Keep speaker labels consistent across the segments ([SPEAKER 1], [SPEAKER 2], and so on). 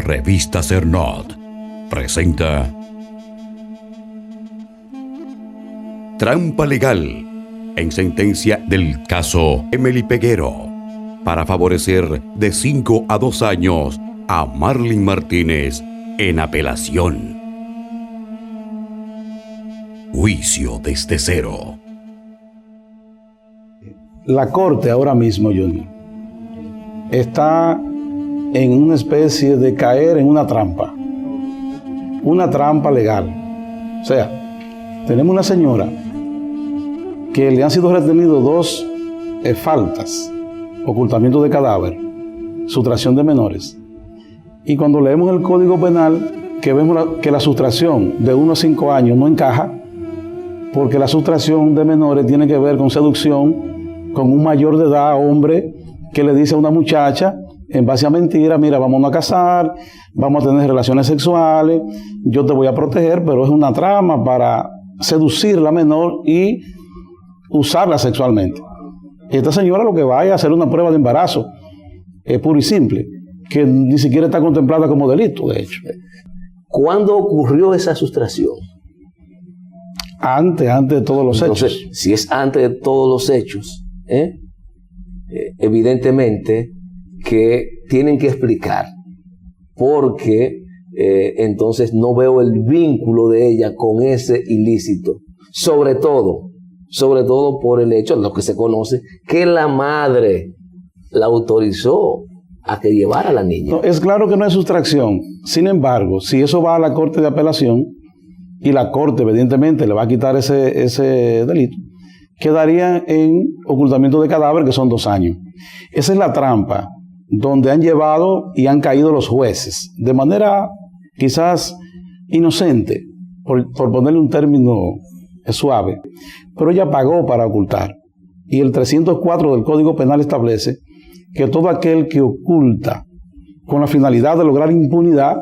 [SPEAKER 1] Revista Cernot presenta Trampa Legal en sentencia del caso Emily Peguero para favorecer de 5 a 2 años a Marlin Martínez en apelación. Juicio desde cero.
[SPEAKER 2] La Corte ahora mismo, Junior, está en una especie de caer en una trampa legal. O sea, tenemos una señora que le han sido retenidos 2 faltas: ocultamiento de cadáver, sustracción de menores. Y cuando leemos el Código Penal, que vemos que la sustracción de 1 a 5 años no encaja, porque la sustracción de menores tiene que ver con seducción, con un mayor de edad, hombre, que le dice a una muchacha, en base a mentira: mira, vamos a casar, vamos a tener relaciones sexuales, yo te voy a proteger, pero es una trama para seducir a la menor y usarla sexualmente. Esta señora lo que va es a hacer una prueba de embarazo, es puro y simple, que ni siquiera está contemplada como delito, de hecho.
[SPEAKER 3] ¿Cuándo ocurrió esa sustracción?
[SPEAKER 2] Antes de todos los
[SPEAKER 3] Entonces,
[SPEAKER 2] hechos.
[SPEAKER 3] Si es antes de todos los hechos, evidentemente que tienen que explicar, porque entonces no veo el vínculo de ella con ese ilícito, sobre todo por el hecho, lo que se conoce, que la madre la autorizó a que llevara a la niña.
[SPEAKER 2] No, es claro que no es sustracción. Sin embargo, si eso va a la Corte de Apelación y la Corte evidentemente le va a quitar ese delito, quedaría en ocultamiento de cadáver, que son 2 años. Esa es la trampa donde han llevado y han caído los jueces, de manera quizás inocente, por ponerle un término suave, pero ella pagó para ocultar. Y el 304 del Código Penal establece que todo aquel que oculta con la finalidad de lograr impunidad,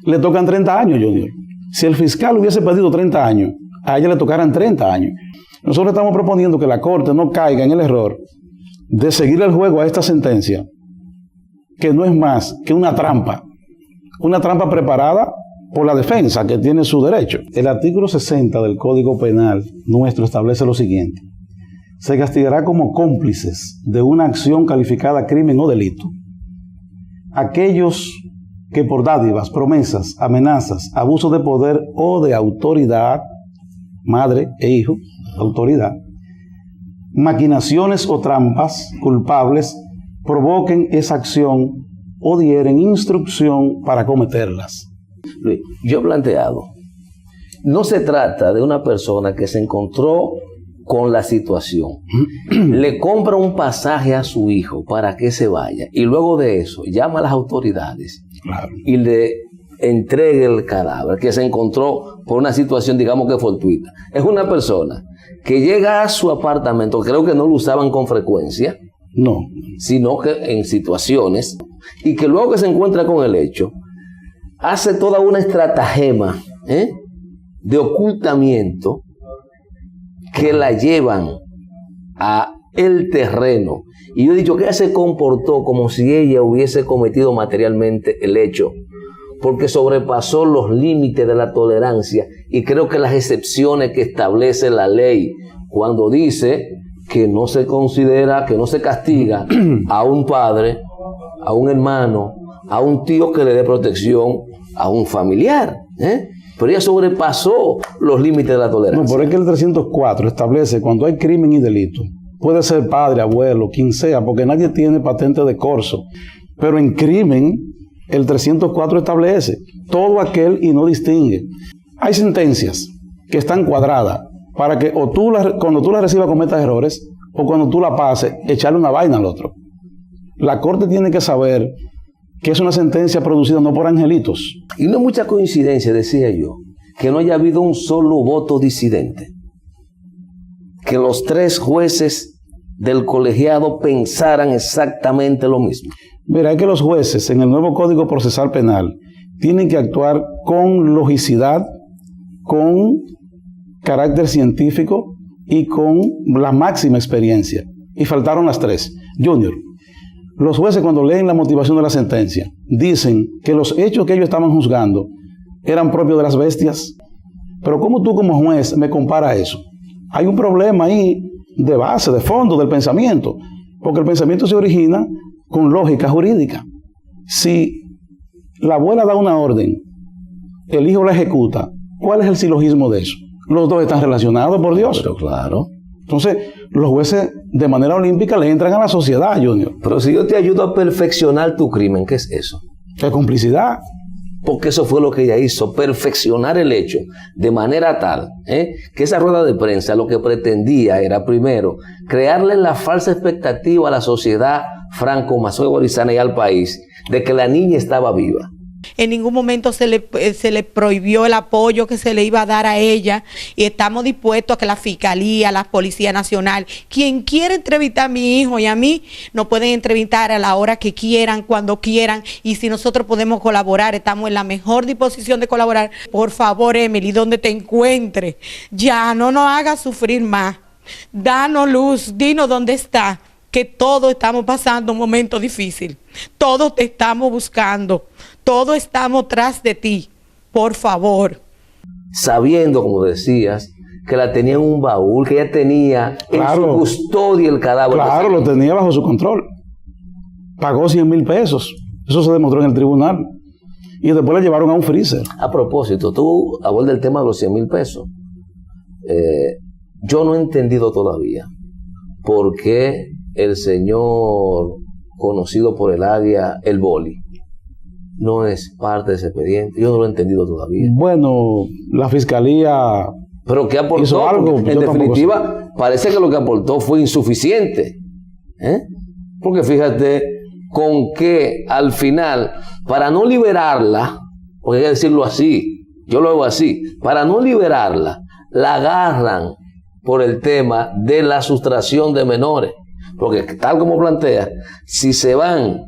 [SPEAKER 2] le tocan 30 años, Junior. Si el fiscal hubiese pedido 30 años, a ella le tocaran 30 años. Nosotros estamos proponiendo que la Corte no caiga en el error de seguir el juego a esta sentencia, que no es más que una trampa preparada por la defensa, que tiene su derecho. El artículo 60 del Código Penal nuestro establece lo siguiente: se castigará como cómplices de una acción calificada crimen o delito aquellos que por dádivas, promesas, amenazas, abuso de poder o de autoridad, madre e hijo, autoridad, maquinaciones o trampas culpables, provoquen esa acción o dieren instrucción para cometerlas.
[SPEAKER 3] Luis, yo he planteado, no se trata de una persona que se encontró con la situación, le compra un pasaje a su hijo para que se vaya, y luego de eso llama a las autoridades, claro, y le entregue el cadáver que se encontró por una situación, digamos que fortuita. Es una persona que llega a su apartamento, creo que no lo usaban con frecuencia,
[SPEAKER 2] no,
[SPEAKER 3] sino que en situaciones, y que luego que se encuentra con el hecho, hace toda una estratagema de ocultamiento que la llevan a el terreno. Y yo he dicho que ella se comportó como si ella hubiese cometido materialmente el hecho, porque sobrepasó los límites de la tolerancia, y creo que las excepciones que establece la ley cuando dice que no se considera, que no se castiga a un padre, a un hermano, a un tío que le dé protección a un familiar, pero ella sobrepasó los límites de la tolerancia.
[SPEAKER 2] No, pero es que el 304 establece cuando hay crimen y delito. Puede ser padre, abuelo, quien sea, porque nadie tiene patente de corso. Pero en crimen, el 304 establece todo aquel y no distingue. Hay sentencias que están cuadradas para que o tú cuando tú la recibas cometas errores, o cuando tú la pases, echarle una vaina al otro. La Corte tiene que saber que es una sentencia producida no por angelitos.
[SPEAKER 3] Y no es mucha coincidencia, decía yo, que no haya habido un solo voto disidente. Que los 3 jueces del colegiado pensaran exactamente lo mismo.
[SPEAKER 2] Mira, es que los jueces en el nuevo Código Procesal Penal tienen que actuar con logicidad, con carácter científico y con la máxima experiencia. Y faltaron las 3. Junior, Los jueces, cuando leen la motivación de la sentencia, dicen que los hechos que ellos estaban juzgando eran propios de las bestias. Pero ¿cómo tú como juez me comparas eso? Hay un problema ahí de base, de fondo del pensamiento, porque el pensamiento se origina con lógica jurídica. Si la abuela da una orden, el hijo la ejecuta, ¿cuál es el silogismo de eso? Los dos están relacionados, por Dios.
[SPEAKER 3] Pero claro.
[SPEAKER 2] Entonces, los jueces de manera olímpica le entran a la sociedad, Junior.
[SPEAKER 3] Pero si yo te ayudo a perfeccionar tu crimen, ¿qué es eso?
[SPEAKER 2] ¿Qué complicidad?
[SPEAKER 3] Porque eso fue lo que ella hizo, perfeccionar el hecho de manera tal que esa rueda de prensa lo que pretendía era, primero, crearle la falsa expectativa a la sociedad franco-mazo-borisana y al país de que la niña estaba viva.
[SPEAKER 4] En ningún momento se le prohibió el apoyo que se le iba a dar a ella, y estamos dispuestos a que la Fiscalía, la Policía Nacional, quien quiera entrevistar a mi hijo y a mí, nos pueden entrevistar a la hora que quieran, cuando quieran, y si nosotros podemos colaborar, estamos en la mejor disposición de colaborar. Por favor, Emily, donde te encuentres, ya no nos hagas sufrir más. Danos luz, dinos dónde está, que todos estamos pasando un momento difícil. Todos te estamos buscando. Todos estamos tras de ti. Por favor.
[SPEAKER 3] Sabiendo, como decías, que la tenía en un baúl, que ella tenía en su custodia el cadáver.
[SPEAKER 2] Claro, lo tenía bajo su control. Pagó 100,000 pesos. Eso se demostró en el tribunal. Y después la llevaron a un freezer.
[SPEAKER 3] A propósito, tú abordas el tema de los 100,000 pesos. Yo no he entendido todavía por qué el señor conocido por el área, el Boli, no es parte de ese expediente. Yo no lo he entendido todavía.
[SPEAKER 2] Bueno, la Fiscalía...
[SPEAKER 3] ¿Pero qué aportó?
[SPEAKER 2] Hizo algo,
[SPEAKER 3] en definitiva, parece que lo que aportó fue insuficiente. Porque fíjate con que al final, para no liberarla, porque hay que decirlo así, yo lo hago así, para no liberarla, la agarran por el tema de la sustracción de menores. Porque tal como plantea, si se van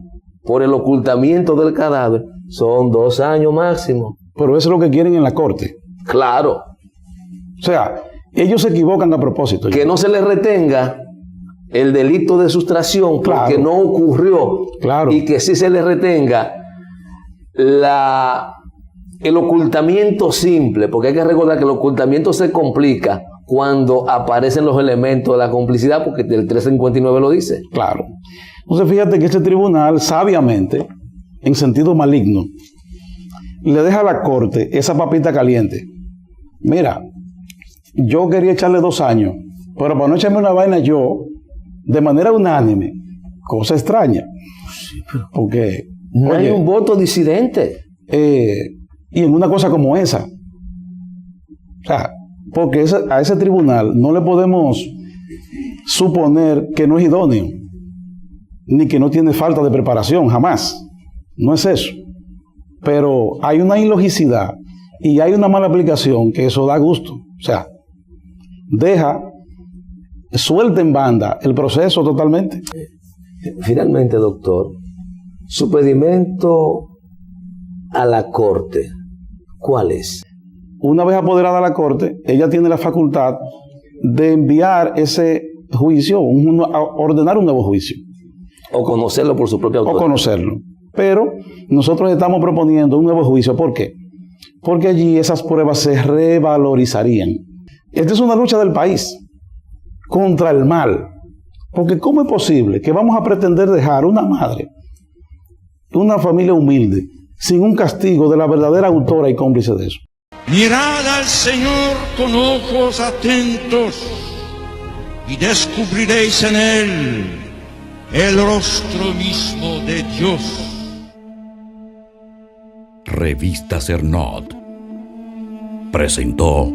[SPEAKER 3] por el ocultamiento del cadáver, son 2 años máximo.
[SPEAKER 2] Pero eso es lo que quieren en la corte.
[SPEAKER 3] Claro.
[SPEAKER 2] O sea, ellos se equivocan a propósito.
[SPEAKER 3] Que no se les retenga el delito de sustracción porque no ocurrió.
[SPEAKER 2] Claro.
[SPEAKER 3] Y que sí se les retenga el ocultamiento simple, porque hay que recordar que el ocultamiento se complica cuando aparecen los elementos de la complicidad, porque el 359 lo dice.
[SPEAKER 2] Claro. Entonces fíjate que este tribunal, sabiamente, en sentido maligno, le deja a la corte esa papita caliente. Mira, yo quería echarle 2 años, pero para no echarme una vaina yo, de manera unánime, cosa extraña. Porque
[SPEAKER 3] no hay un voto disidente.
[SPEAKER 2] Y en una cosa como esa. O sea, porque a ese tribunal no le podemos suponer que no es idóneo, ni que no tiene falta de preparación, jamás. No es eso. Pero hay una ilogicidad y hay una mala aplicación que eso da gusto. O sea, suelta en banda el proceso totalmente.
[SPEAKER 3] Finalmente, doctor, su pedimento a la corte, ¿cuál es?
[SPEAKER 2] Una vez apoderada la corte, ella tiene la facultad de enviar ese juicio, ordenar un nuevo juicio.
[SPEAKER 3] O conocerlo por su propia autoridad.
[SPEAKER 2] O conocerlo. Pero nosotros estamos proponiendo un nuevo juicio. ¿Por qué? Porque allí esas pruebas se revalorizarían. Esta es una lucha del país contra el mal. Porque ¿cómo es posible que vamos a pretender dejar una madre, una familia humilde, sin un castigo de la verdadera autora y cómplice de eso?
[SPEAKER 5] Mirad al Señor con ojos atentos y descubriréis en Él el rostro mismo de Dios.
[SPEAKER 1] Revista Cernot presentó